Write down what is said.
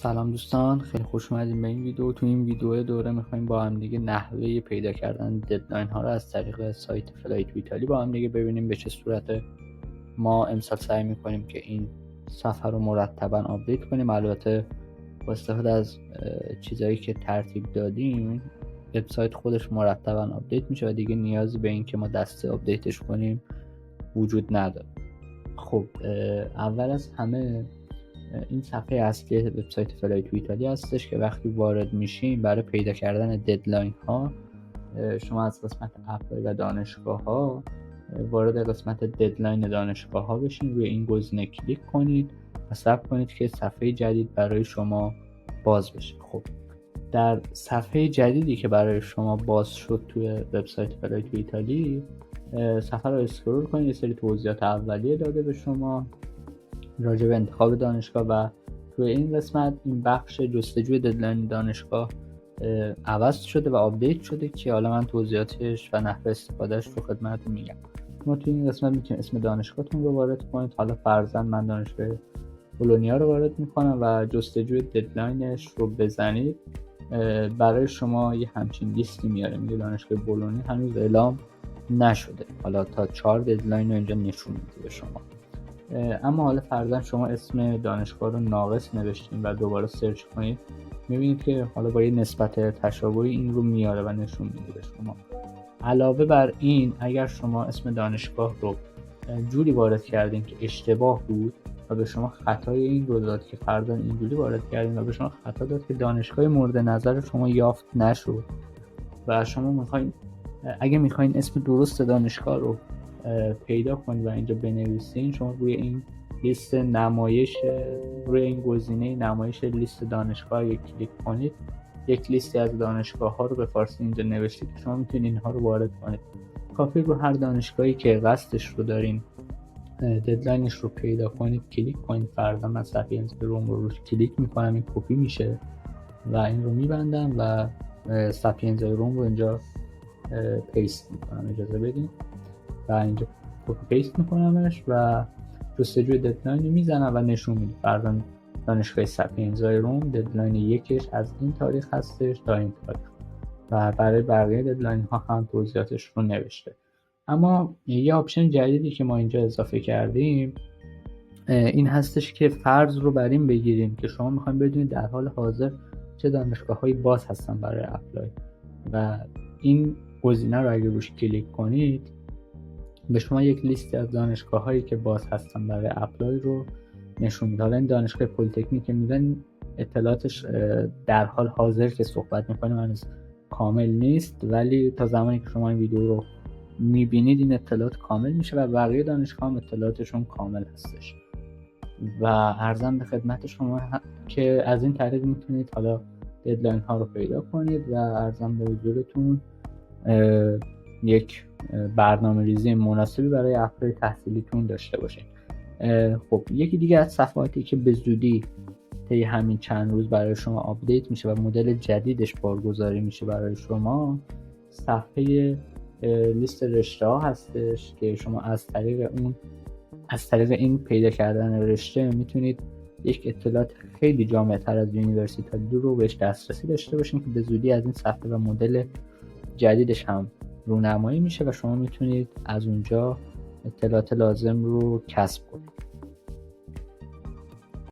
سلام دوستان، خیلی خوش اومدین به این ویدیو. تو این ویدیو دوره میخوایم با هم دیگه نحوه پیدا کردن ددلاین ها رو از طریق سایت فلایت ایتالی با هم دیگه ببینیم به چه صورت. ما امسال سعی میکنیم که این صفحه رو مرتبا آپدیت کنیم. البته با استفاده از چیزایی که ترتیب دادیم وبسایت خودش مرتبا آپدیت میشه و دیگه نیازی به این که ما دسته آپدیتش کنیم وجود نداره. خب اول از همه این صفحه اصلی وبسایت فلایت ایتالی هستش که وقتی وارد میشیم برای پیدا کردن ددلاین ها شما از قسمت اپلای و دانشگاه ها وارد قسمت ددلاین دانشگاه ها بشین، روی این گزینه کلیک کنید و صبر کنید که صفحه جدید برای شما باز بشه. خب در صفحه جدیدی که برای شما باز شد توی وبسایت فلایت ایتالی صفحه رو اسکرول کنید. یه سری توضیحات اولیه داده به شما راجع به انتخاب دانشگاه و توی این قسمت این بخش جستجوی ددلاین دانشگاه عوض شده و آپدیت شده که حالا من توضیحاتش و نحوه استفادهش رو خدمتتون میگم. ما توی این قسمت میتونید اسم دانشگاهتون رو وارد کنید. حالا فرضاً من دانشگاه بولونیا رو وارد میکنم و جستجوی ددلاینش رو بزنید. برای شما یه همچین لیستی میاره، میگه دانشگاه بولونیا هنوز اعلام نشده. حالا تا 4 ددلاین رو اینجا نشون میده به شما. اما حالا فرضاً شما اسم دانشگاه رو ناقص نوشتین و دوباره سرچ کنید، میبینید که حالا با یه نسبت تشابهی این رو میاره و نشون میده به شما. علاوه بر این اگر شما اسم دانشگاه رو جوری وارد کردین که اشتباه بود و به شما خطای این رو داد که فرضاً اینجوری وارد کردین و به شما خطا داد که دانشگاه مورد نظر شما یافت نشد و شما میخواین اگه میخواین اسم درست دانشگاه رو پیدا کنید و اینجا بنویسین، شما روی این لیست نمایش، روی این گزینه نمایش لیست دانشگاه کلیک کنید. یک لیستی از دانشگاه ها رو به فارسی اینجا نوشته که شما میتونید اینها رو وارد کنید. کافی رو هر دانشگاهی که قصدش رو دارین ددلاینش رو پیدا کنید کلیک کنید. فرضاً من سپینز روم رو روش کلیک میکنم، این کپی میشه و این رو میبندم و سپینز روم رو اینجا پیست میکنم. اجازه بدین و اینجا کپی پیست میکنمش و جستجوی ددلاین رو میزنم و نشون میده. فرضاً دانشگاه سپینز روم ددلاین یکش از این تاریخ هستش تا این تاریخ و برای بقیه ددلاین ها هم توضیحاتش رو نوشته. اما یه آپشن جدیدی که ما اینجا اضافه کردیم این هستش که فرض رو بر این بگیریم که شما میخوایم بدونید در حال حاضر چه دانشگاه‌هایی باز هستن برای اپلای و این گزینه رو اگه روش کلیک کنید به شما یک لیستی از دانشگاه‌هایی که باز هستن برای اپلای رو نشون میده. حالا این دانشگاه پلی‌تکنیک که میگن اطلاعاتش در حال حاضر که صحبت می‌کنیم هنوز کامل نیست، ولی تا زمانی که شما این ویدیو رو می‌بینید این اطلاعات کامل میشه و بقیه دانشگاه هم اطلاعاتشون کامل هستش. و عرضم به خدمت شما که از این طریق میتونید حالا ددلاین ها رو پیدا کنید و عرضم به حضورتون یک برنامه ریزی مناسبی برای اپلای تحصیلیتون داشته باشید. خب یکی دیگه از صفحاتی که به زودی طی همین چند روز برای شما آپدیت میشه و مدل جدیدش بارگذاری میشه برای شما، صفحه لیست رشته ها هستش که شما از طریق این پیدا کردن رشته میتونید یک اطلاعات خیلی جامع‌تر از یونیورسیتی رو بهش دسترسی داشته باشین که به زودی از این صفحه و مدل جدیدش هم رونمایی میشه و شما میتونید از اونجا اطلاعات لازم رو کسب کنید.